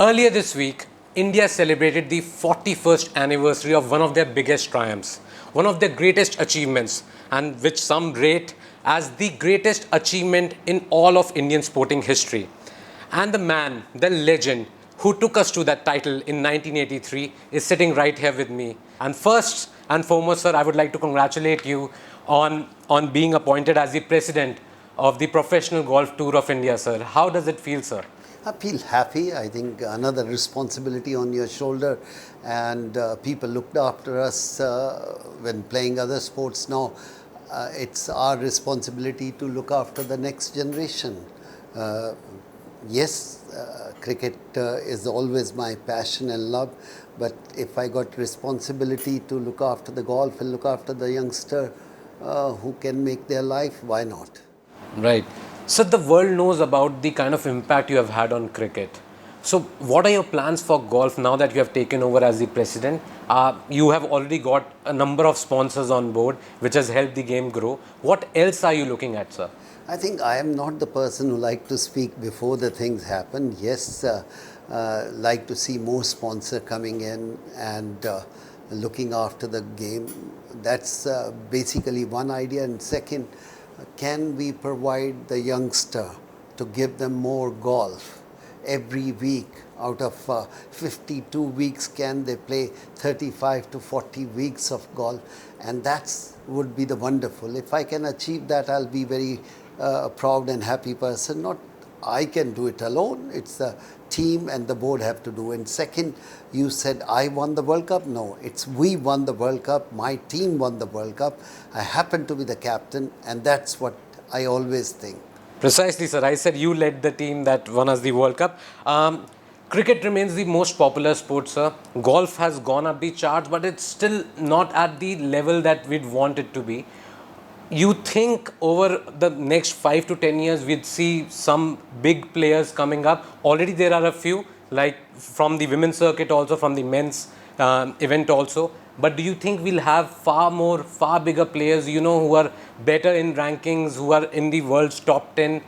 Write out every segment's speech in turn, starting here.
Earlier this week, India celebrated the 41st anniversary of one of their biggest triumphs, one of their greatest achievements, and which some rate as the greatest achievement in all of Indian sporting history. And the man, the legend, who took us to that title in 1983 is sitting right here with me. And first and foremost, sir, I would like to congratulate you on being appointed as the president of the Professional Golf Tour of India, sir. How does it feel, sir? I feel happy. I think another responsibility on your shoulder, and people looked after us when playing other sports. Now, it's our responsibility to look after the next generation. Yes, cricket is always my passion and love, but if I got responsibility to look after the golf and look after the youngster who can make their life, why not? Right. So the world knows about the kind of impact you have had on cricket. So what are your plans for golf now that you have taken over as the president? You have already got a number of sponsors on board, which has helped the game grow. What else are you looking at, sir? I think I am not the person who like to speak before the things happen. Yes, like to see more sponsor coming in and looking after the game. That's basically one idea. And second, can we provide the youngster to give them more golf every week? Out of 52 weeks, can they play 35 to 40 weeks of golf? And that's would be the wonderful. If I can achieve that, I'll be very proud and happy person. Not I can do it alone. It's the team and the board have to do. And second, you said I won the World Cup. No, it's we won the World Cup. My team won the World Cup. I happen to be the captain, and that's what I always think. Precisely, sir. I said you led the team that won us the World Cup. Cricket remains the most popular sport, sir. Golf has gone up the charts, but it's still not at the level that we'd want it to be. You think over the next 5 to 10 years we'd see some big players coming up? Already there are a few, like from the women's circuit, also from the men's event also. But do you think we'll have far bigger players, who are better in rankings, who are in the world's top 10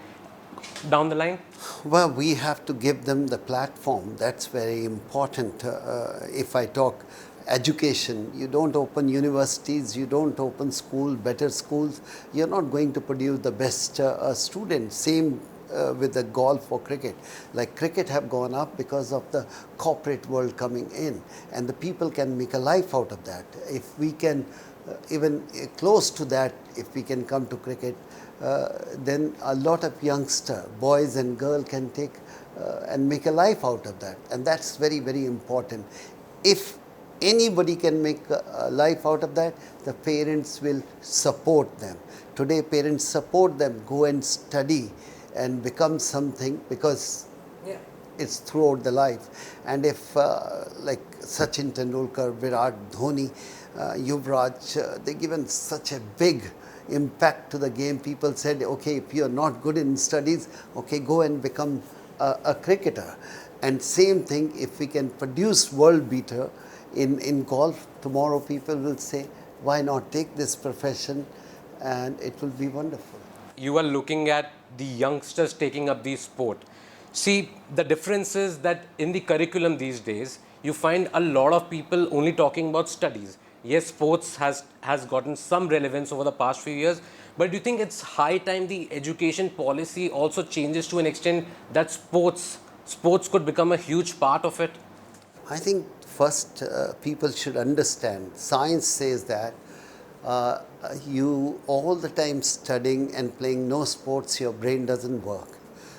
down the line? Well, we have to give them the platform. That's very important. If I talk education, you don't open universities, you don't open better schools, you're not going to produce the best students. Same with the golf or cricket. Like cricket have gone up because of the corporate world coming in, and the people can make a life out of that. If we can even close to that, if we can come to cricket, then a lot of youngster, boys and girls, can take and make a life out of that. And that's very, very important. If anybody can make a life out of that, the parents will support them. Today, parents support them, go and study and become something, because it's throughout the life. And if like Sachin Tendulkar, Virat Kohli, Yuvraj, they given such a big impact to the game. People said, okay, if you're not good in studies, okay, go and become a cricketer. And same thing, if we can produce world beater in golf, tomorrow people will say, why not take this profession, and it will be wonderful. You are looking at the youngsters taking up the sport. See, the difference is that in the curriculum these days, you find a lot of people only talking about studies. Yes, sports has gotten some relevance over the past few years, but do you think it's high time the education policy also changes to an extent that sports could become a huge part of it? I think first people should understand, science says that you all the time studying and playing no sports, your brain doesn't work.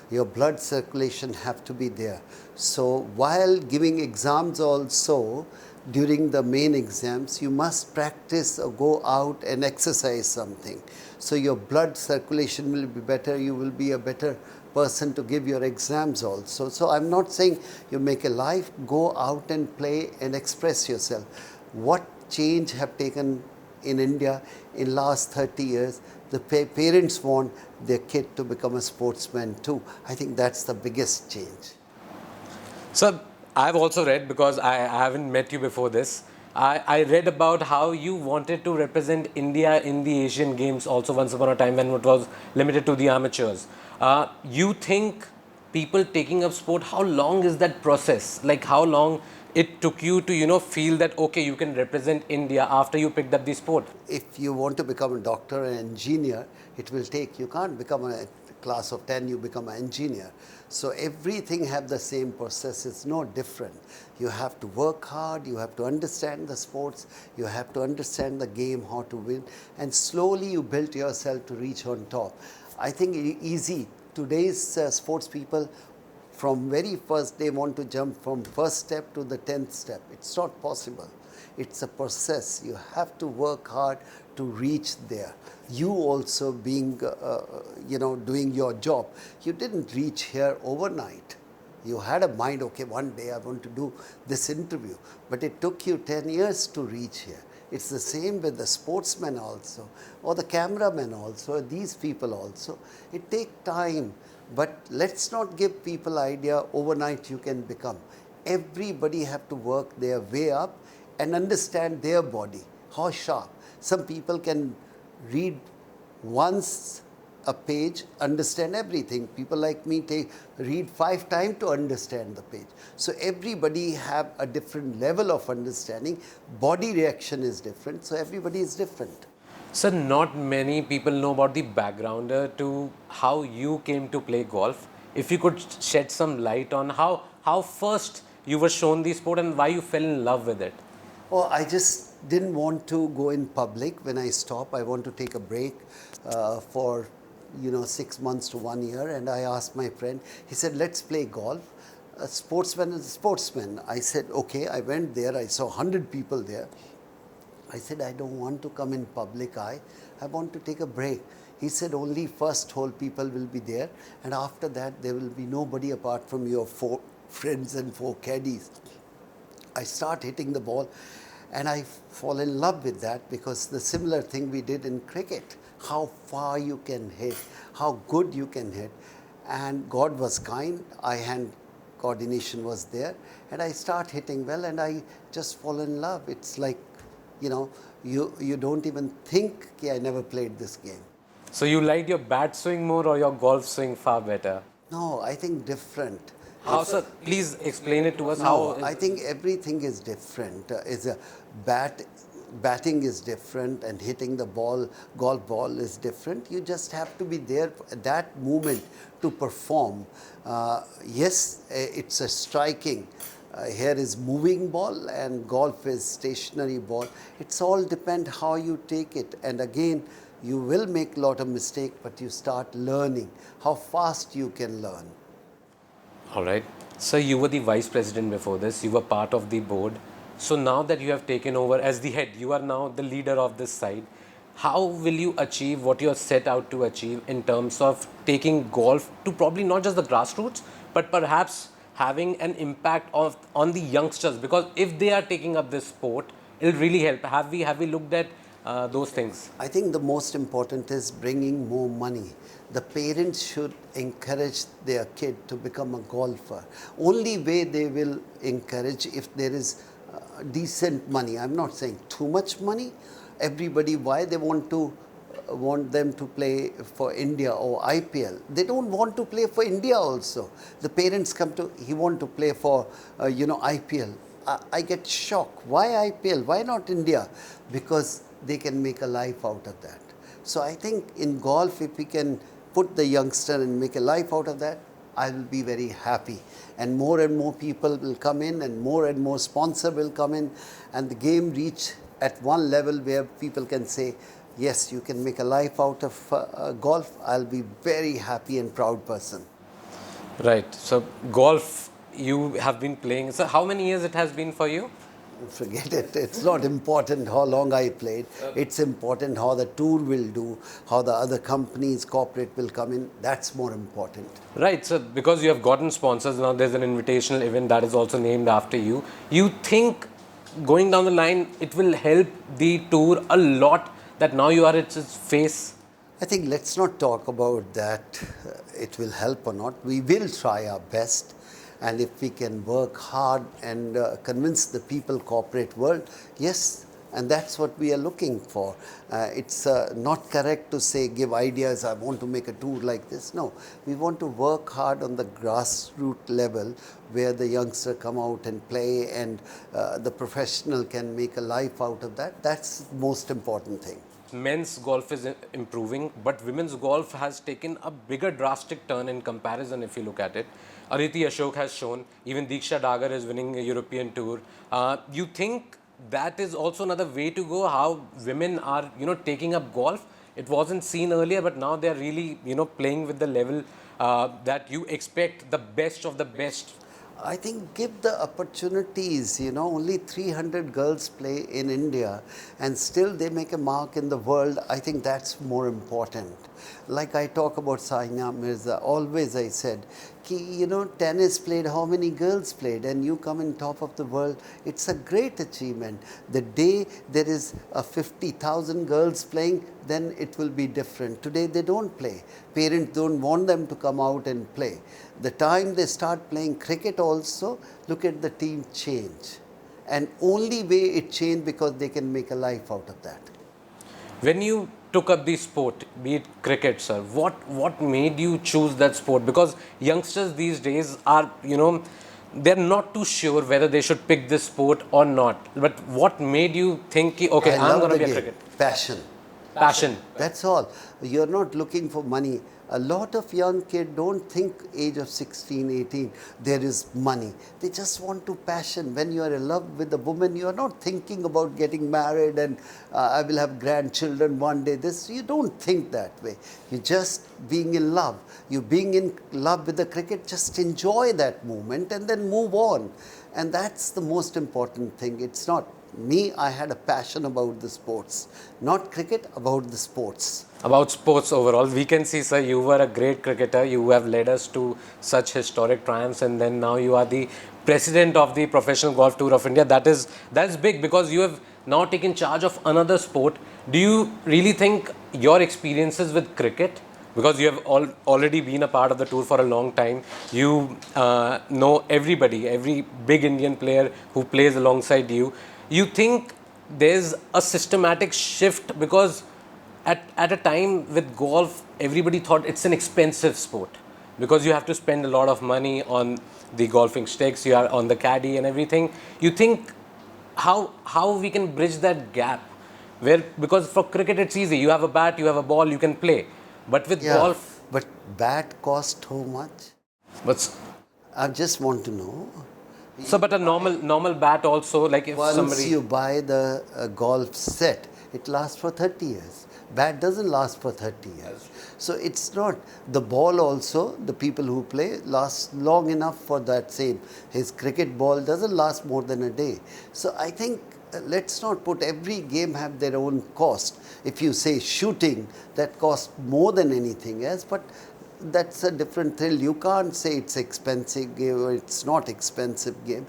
Your blood circulation have to be there. So while giving exams also, during the main exams, you must practice or go out and exercise something. So your blood circulation will be better, you will be a better person to give your exams also. So I'm not saying you make a life, go out and play and express yourself. What change have taken in India in last 30 years? The parents want their kid to become a sportsman too. I think that's the biggest change. Sir, I've also read, because I haven't met you before this, I read about how you wanted to represent India in the Asian Games also once upon a time when it was limited to the amateurs. You think people taking up sport, how long is that process? Like how long it took you to, feel that, okay, you can represent India after you picked up the sport? If you want to become a doctor or an engineer, it will take, you can't become a class of 10, you become an engineer. So everything have the same process, it's no different. You have to work hard, you have to understand the sports, you have to understand the game, how to win, and slowly you build yourself to reach on top. I think easy, today's sports people, from very first they want to jump from first step to the 10th step. It's not possible. It's a process. You have to work hard to reach there. You also being, doing your job, you didn't reach here overnight. You had a mind, okay, one day I want to do this interview, but it took you 10 years to reach here. It's the same with the sportsmen also, or the cameramen also, or these people also. It takes time, but let's not give people idea overnight you can become. Everybody have to work their way up and understand their body, how sharp. Some people can read once a page, understand everything. People like me read 5 times to understand the page. So everybody have a different level of understanding. Body reaction is different, so everybody is different. So not many people know about the backgrounder to how you came to play golf. If you could shed some light on how first you were shown the sport and why you fell in love with it. Oh, I just didn't want to go in public. When I stop, I want to take a break for 6 months to 1 year. And I asked my friend, he said, let's play golf. A sportsman is a sportsman. I said, okay. I went there. I saw 100 people there. I said, I don't want to come in public eye. I want to take a break. He said, only first hole people will be there. And after that, there will be nobody apart from your 4 friends and 4 caddies. I start hitting the ball and I fall in love with that, because the similar thing we did in cricket, how far you can hit, how good you can hit. And God was kind, eye-hand coordination was there, and I start hitting well and I just fall in love. It's like, you don't even think, okay, I never played this game. So you liked your bat swing more or your golf swing far better? No, I think different. How, sir? Please explain it to us. No, I think everything is different. Batting is different, and hitting the ball, golf ball is different. You just have to be there at that moment to perform. Yes, it's a striking. Here is moving ball and golf is stationary ball. It's all depend how you take it. And again, you will make a lot of mistake, but you start learning how fast you can learn. All right. So you were the vice president before this. You were part of the board. So now that you have taken over as the head, you are now the leader of this side. How will you achieve what you are set out to achieve in terms of taking golf to probably not just the grassroots, but perhaps having an impact on the youngsters? Because if they are taking up this sport, it'll really help. Have we looked at those things? I think the most important is bringing more money. The parents should encourage their kid to become a golfer. Only way they will encourage if there is decent money. I'm not saying too much money. Everybody, why they want them to play for India or IPL? They don't want to play for India also. The parents come to, he want to play for IPL. I get shocked. Why IPL? Why not India? Because they can make a life out of that. So I think in golf, if we can put the youngster and make a life out of that, I will be very happy. And more people will come in, and more sponsor will come in, and the game reach at one level where people can say, yes, you can make a life out of golf. I'll be very happy and proud person. Right. So golf, you have been playing. So how many years it has been for you? Forget it. It's not important how long I played. It's important how the tour will do, how the other companies, corporate will come in. That's more important. Right. So because you have gotten sponsors, now there's an invitational event that is also named after you. You think going down the line, it will help the tour a lot that now you are its face? I think let's not talk about that, it will help or not. We will try our best. And if we can work hard and convince the people, corporate world, yes, And that's what we are looking for. It's not correct to say, give ideas, I want to make a tour like this. No, we want to work hard on the grassroots level where the youngster come out and play, and the professional can make a life out of that. That's the most important thing. Men's golf is improving, but women's golf has taken a bigger drastic turn in comparison if you look at it. Aditi Ashok has shown, even Diksha Dagar is winning a European tour. You think that is also another way to go, how women are, taking up golf? It wasn't seen earlier, but now they're really, playing with the level that you expect the best of the best. I think give the opportunities, only 300 girls play in India and still they make a mark in the world. I think that's more important. Like I talk about Saina Mirza, always I said, tennis played, how many girls played, and you come in top of the world. It's a great achievement. The day there is a 50,000 girls playing, then it will be different. Today they don't play. Parents don't want them to come out and play. The time they start playing cricket also, look at the team change. And only way it changed because they can make a life out of that. When you took up the sport, be it cricket, sir, what made you choose that sport? Because youngsters these days are, they're not too sure whether they should pick this sport or not. But what made you think, okay, I'm going to be a cricket? Passion. That's all. You're not looking for money. A lot of young kids don't think age of 16, 18, there is money. They just want to passion. When you are in love with a woman, you are not thinking about getting married and I will have grandchildren one day. You don't think that way. You're just being in love. You being in love with the cricket, just enjoy that moment and then move on. And that's the most important thing. It's not me, I had a passion about the sports. Not cricket, about the sports. About sports overall, we can see, sir, you were a great cricketer. You have led us to such historic triumphs, and then now you are the president of the Professional Golf Tour of India. That's big because you have now taken charge of another sport. Do you really think your experiences with cricket, because you have already been a part of the tour for a long time, you know everybody, every big Indian player who plays alongside you, you think there's a systematic shift? Because at a time with golf, everybody thought it's an expensive sport because you have to spend a lot of money on the golfing sticks, you are on the caddy and everything. You think how we can bridge that gap? Because for cricket it's easy, you have a bat, you have a ball, you can play. But with golf... But bat cost how much? But I just want to know. So, but a normal bat also, like if Once you buy the golf set, it lasts for 30 years. Bat doesn't last for 30 years. So it's not. The ball also, the people who play, lasts long enough for that same. His cricket ball doesn't last more than a day. So I think let's not put every game have their own cost. If you say shooting, that costs more than anything else, but that's a different thrill. You can't say it's expensive game or it's not expensive game.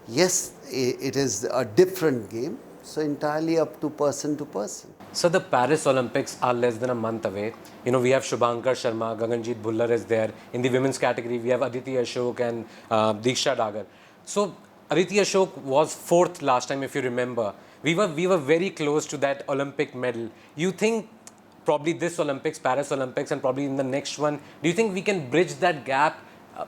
Yes, it is a different game. So entirely up to person to person. So the Paris Olympics are less than a month away. We have Shubhankar Sharma, Gaganjit Bhullar is there. In the women's category, we have Aditi Ashok and Diksha Dagar. So Aditi Ashok was 4th last time, if you remember. We were very close to that Olympic medal. You think probably this Olympics, Paris Olympics, and probably in the next one, do you think we can bridge that gap?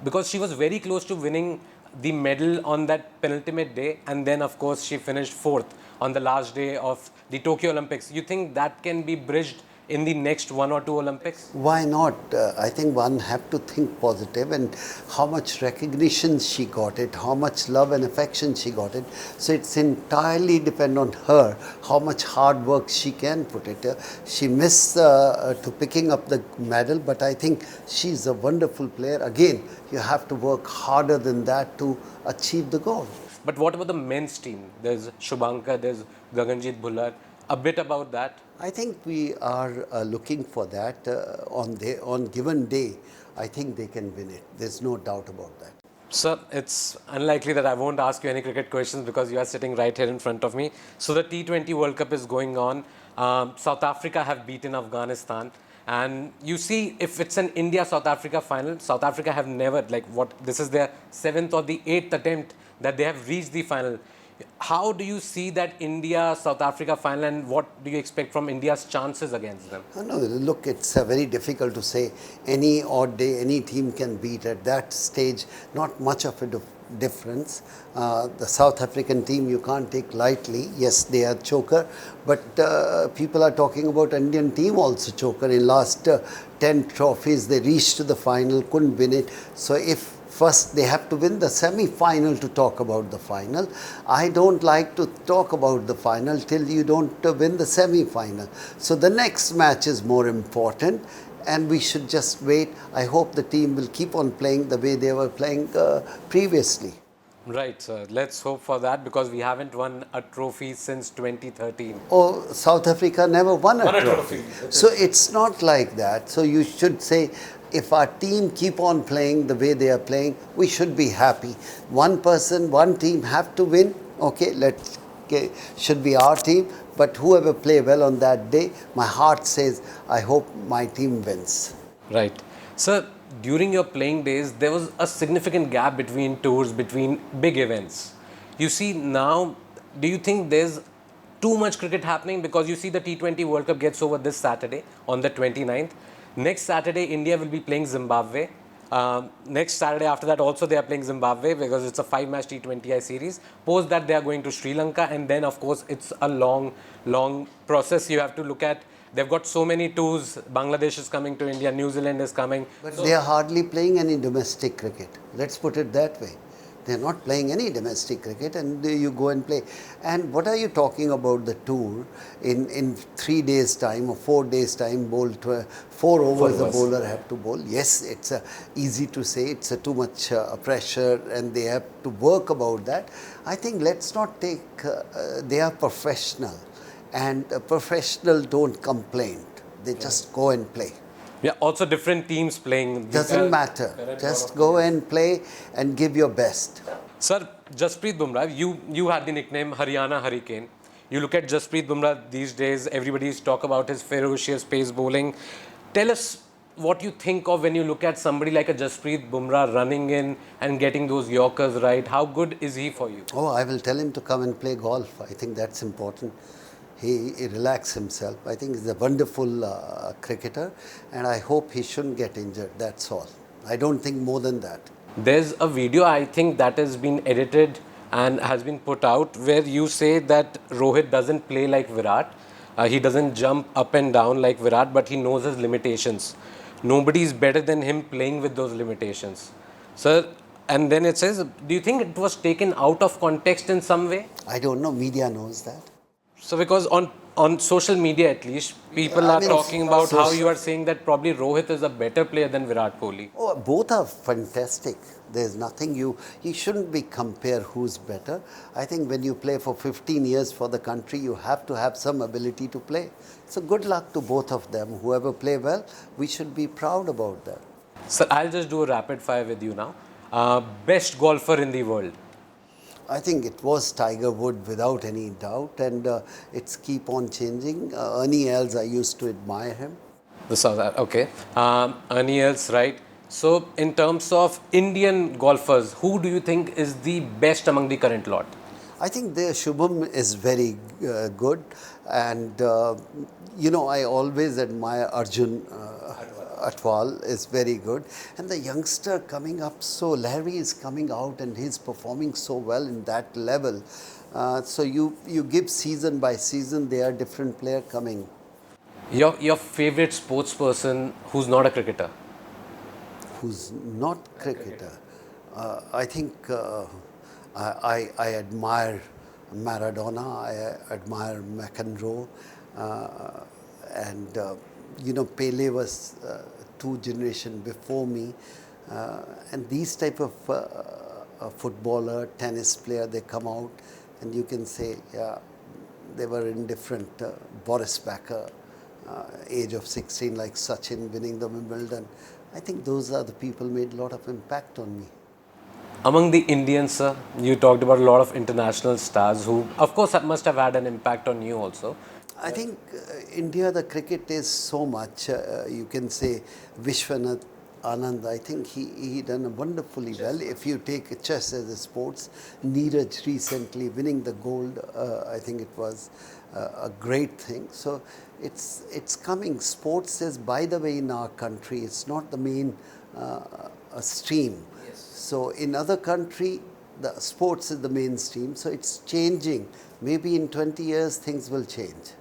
Because she was very close to winning the medal on that penultimate day, and then of course she finished 4th on the last day of the Tokyo Olympics. You think that can be bridged in the next 1 or 2 Olympics? Why not? I think one have to think positive, and how much recognition she got it, how much love and affection she got it. So it's entirely depend on her, how much hard work she can put it. She missed to picking up the medal, but I think she's a wonderful player. Again, you have to work harder than that to achieve the goal. But what about the men's team? There's Shubhankar, there's Gaganjit Bhullar. A bit about that. I think we are looking for that on given day. I think they can win it. There's no doubt about that. Sir, it's unlikely that I won't ask you any cricket questions because you are sitting right here in front of me. So the T20 World Cup is going on. South Africa have beaten Afghanistan. And you see, if it's an India-South Africa final, South Africa have never, this is their 7th or the 8th attempt that they have reached the final. How do you see that India South Africa final, and what do you expect from India's chances against them? No, look, it's very difficult to say. Any odd day, any team can beat at that stage. Not much of a difference. The South African team you can't take lightly. Yes, they are choker, but people are talking about Indian team also choker. In last 10 trophies, they reached to the final, couldn't win it. So if first they have to win the semi-final to talk about the final. I don't like to talk about the final till you don't win the semi-final. So the next match is more important, and we should just wait. I hope the team will keep on playing the way they were playing previously. Right, sir. Let's hope for that, because we haven't won a trophy since 2013. Oh, South Africa never won a trophy. So it's not like that. So you should say, if our team keep on playing the way they are playing, we should be happy. One person, one team have to win. Okay, should be our team. But whoever play well on that day, my heart says, I hope my team wins. Right. Sir, during your playing days, there was a significant gap between tours, between big events. You see now, do you think there's too much cricket happening? Because you see the T20 World Cup gets over this Saturday on the 29th. Next Saturday, India will be playing Zimbabwe. Next Saturday after that also they are playing Zimbabwe, because it's a 5-match T20I series. Post that they are going to Sri Lanka, and then of course it's a long process. You have to look at, they've got so many tours. Bangladesh is coming to India, New Zealand is coming. But they are hardly playing any domestic cricket. Let's put it that way. They are not playing any domestic cricket, and you go and play. And what are you talking about the tour? In 3 days' time or 4 days' time, bowl 4 overs the bowler have to bowl. Yes, it's easy to say, it's too much pressure, and they have to work about that. I think let's not take, they are professional, and professional don't complain. They just go and play. Yeah, also different teams playing. Doesn't matter. Just go and play and give your best. Sir, Jasprit Bumrah, you had the nickname Haryana Hurricane. You look at Jasprit Bumrah these days, everybody's talk about his ferocious pace bowling. Tell us what you think of when you look at somebody like a Jasprit Bumrah running in and getting those Yorkers right. How good is he for you? Oh, I will tell him to come and play golf. I think that's important. He relax himself. I think he's a wonderful cricketer, and I hope he shouldn't get injured. That's all. I don't think more than that. There's a video, I think, that has been edited and has been put out where you say that Rohit doesn't play like Virat. He doesn't jump up and down like Virat, but he knows his limitations. Nobody is better than him playing with those limitations. Sir, and then it says, do you think it was taken out of context in some way? I don't know. Media knows that. So because on social media at least, people are talking about how you are saying that probably Rohit is a better player than Virat Kohli. Oh, both are fantastic. There's nothing you shouldn't be compare who's better. I think when you play for 15 years for the country, you have to have some ability to play. So good luck to both of them. Whoever play well, we should be proud about that. Sir, I'll just do a rapid fire with you now. Best golfer in the world? I think it was Tiger Woods without any doubt, and it's keep on changing. Ernie Els, I used to admire him. Okay. Ernie Els, right. So, in terms of Indian golfers, who do you think is the best among the current lot? I think the Shubham is very good, and I always admire Arjun Atwal is very good, and the youngster coming up, so Larry is coming out and he's performing so well in that level. So you give season by season, there are different players coming. Your favorite sports person who's not a cricketer? Who's not cricketer? I think I admire Maradona, I admire McEnroe, and Pele was 2 generations before me, and these type of footballer, tennis player, they come out, and you can say, yeah, they were indifferent. Boris Becker, age of 16, like Sachin winning the Wimbledon. I think those are the people made a lot of impact on me. Among the Indians, sir, you talked about a lot of international stars who, of course, must have had an impact on you also. I think India, the cricket is so much. You can say Vishwanath Anand, I think he done wonderfully well. If you take chess as a sports, Neeraj recently winning the gold, I think it was a great thing. So it's coming. Sports is, by the way, in our country, it's not the main stream. So in other country, the sports is the mainstream. So it's changing. Maybe in 20 years things will change.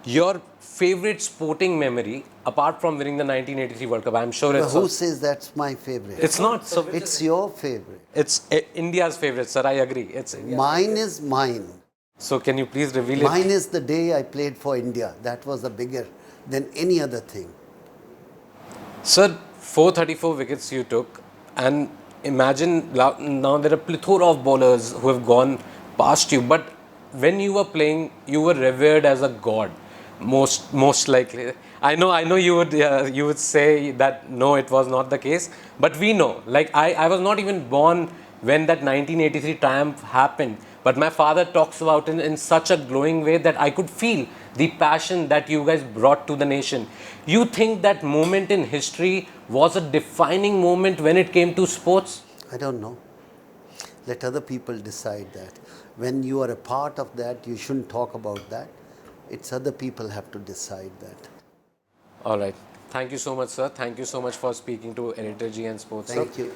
Your favorite sporting memory, apart from winning the 1983 World Cup, I'm sure But it's who says that's my favorite? it's not. So It's your favorite. it's India's favorite, sir. I agree. It's India's Mine is mine. So can you please reveal it? Mine is the day I played for India. That was a bigger than any other thing. Sir, 434 wickets you took, and imagine now there are plethora of bowlers who have gone past you, but when you were playing, you were revered as a god, most likely. I know you would say that no, it was not the case, but we know. Like I was not even born when that 1983 triumph happened, but my father talks about it in such a glowing way that I could feel the passion that you guys brought to the nation. You think that moment in history was a defining moment when it came to sports? I don't know. Let other people decide that. When you are a part of that, you shouldn't talk about that. It's other people have to decide that. All right. Thank you so much, sir. Thank you so much for speaking to Editor G and Sports. Thank you.